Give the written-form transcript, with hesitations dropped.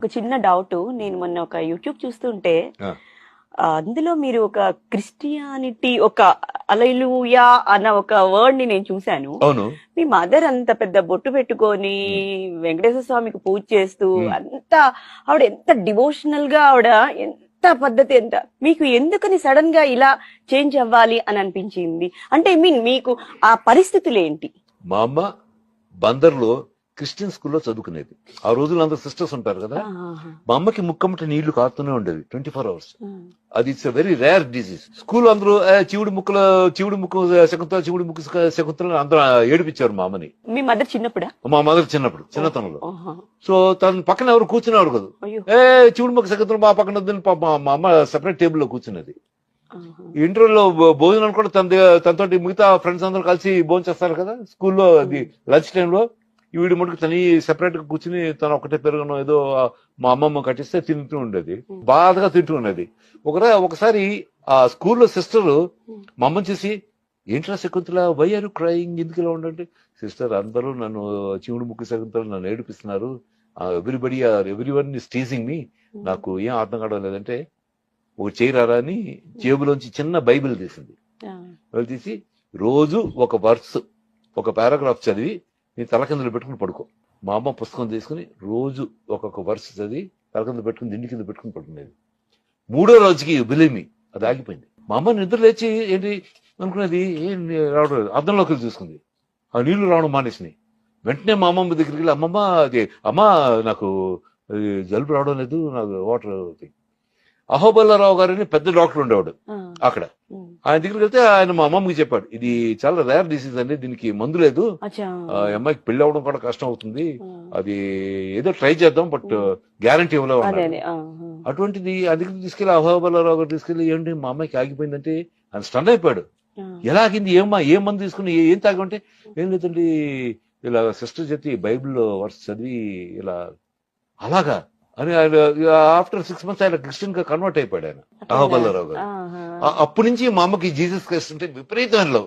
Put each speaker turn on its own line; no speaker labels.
ఒక చిన్న డౌట్. నేను మొన్న ఒక యూట్యూబ్ చూస్తుంటే
ఆ,
అందులో మీరు ఒక క్రిస్టియానిటీ ఒక అలెలుయా అన్న ఒక వర్డ్ ని నేను చూశాను.
అవును.
మీ మదర్ అంత పెద్ద బొట్టు పెట్టుకొని వెంకటేశ్వర స్వామికి పూజ చేస్తూ
ఉమ్.
అంత ఆవిడ ఎంత డివోషనల్ గా ఆవిడ ఎంత పద్ధతి ఎంత మీకు ఎందుకని సడన్ గా ఇలా చేంజ్ అవ్వాలి అని అనిపించింది? అంటే ఐ మీన్ మీకు ఆ పరిస్థితులు ఏంటి?
మా అమ్మ బందర్లో క్రిస్టియన్ స్కూల్లో చదువుకునేది. ఆ రోజుల్లో అందరు సిస్టర్స్ ఉంటారు కదా.
ఆహా.
మా అమ్మకి ముక్కమ్మట నీళ్లు కారుతూనే ఉండేవి 24 hours.
ఉమ్.
అది it's very rare disease. School అందరూ చివుడు ముక్కు శకుంతల చివుడు ముక్కు శకుంతల అందరూ ఏడిపించారు మా అమ్మని.
మీ మదర్ చిన్నప్పుడా?
మా మదర్ చిన్నతనంలో.
ఆహా.
సో తన పక్కన ఎవరు కూర్చునేవాడు కదా.
అయ్యో.
చివుడు ముక్కు శకుంతల మా పక్కన వద్దని మా అమ్మ సెపరేట్ టేబుల్ లో కూర్చున్నది.
ఆహా.
ఇంటర్వ్యూలో భోజనం కూడా తనతోటి మిగతా ఫ్రెండ్స్ అందరూ కలిసి భోజనం చేస్తారు కదా స్కూల్లో. అది లంచ్ టైంలో వీడి మటుకు తను సెపరేట్ గా కూర్చుని తను ఒకటే పెరుగును ఏదో మా అమ్మమ్మ కట్టిస్తే తింటూ ఉండేది. బాధగా తింటూ ఉండేది. ఒకసారి ఆ స్కూల్లో సిస్టర్ మా అమ్మని చూసి, ఏంట్రా Shakuntala why are you crying, ఎందుకు ఇలా ఉండంటే, సిస్టర్ అందరూ నన్ను చివుడు ముక్కు శకుంతల నన్ను ఏడిపిస్తున్నారు, ఎవ్రీ వన్ ఇస్ టీజింగ్ మీ, నాకు ఏం అర్థం కావడం లేదంటే ఒక చేయరారా అని జేబులోంచి చిన్న బైబిల్ తీసింది. బైబిల్ తీసి రోజు ఒక వర్స్ ఒక పారాగ్రాఫ్ చదివి నీ తలకిందులు పెట్టుకుని పడుకో. మా అమ్మ పుస్తకం తీసుకుని రోజు ఒక్కొక్క వర్స్ చదివి తలకిందులు పెట్టుకుని దిండి కింద పెట్టుకుని పడుకునేది. 3వ రోజుకి బిలీమి అది ఆగిపోయింది. మా అమ్మ నిద్ర లేచి ఏంటి అనుకునేది, ఏం రావడం లేదు. అద్దంలోకి వెళ్ళి చూసుకుంది, ఆ నీళ్లు రావడం మానేసినాయి. వెంటనే మా అమ్మమ్మ దగ్గరికి వెళ్ళి, అమ్మమ్మ అది అమ్మ నాకు జలుబు రావడం లేదు, నాకు వాటర్. అహోబల్లారావు గారని పెద్ద డాక్టర్ ఉండేవాడు అక్కడ. ఆయన దగ్గరికి వెళ్తే ఆయన మా అమ్మమ్మకి చెప్పాడు, ఇది చాలా రేర్ డిసీజ్ అండి, దీనికి మందు లేదు, అమ్మాయికి పెళ్లి అవ్వడం కూడా కష్టం అవుతుంది, అది ఏదో ట్రై చేద్దాం బట్ గ్యారంటీ ఇవ్వలేవు అన్నాడు. అటువంటిది ఆ దగ్గరికి తీసుకెళ్లి అహోబల్లారావు గారు తీసుకెళ్లి, ఏంటి మా అమ్మాయికి ఆగిపోయిందంటే ఆయన స్టన్ అయిపోయాడు. ఎలా ఆగింది, ఏం మందు తీసుకుని ఏం తాగమంటే, ఏం లేదండి ఇలా సిస్టర్ చేతి బైబిల్లో వర్స్ చదివి ఇలా అలాగా అని. ఆఫ్టర్ 6 months ఆయన క్రిస్టియన్ గా కన్వర్ట్ అయిపోయాడు ఆయన అహోబల్లారావు గారు. అప్పటి నుంచి మా అమ్మకి జీసస్ క్రైస్ట్ అంటే విపరీతమైన లవ్.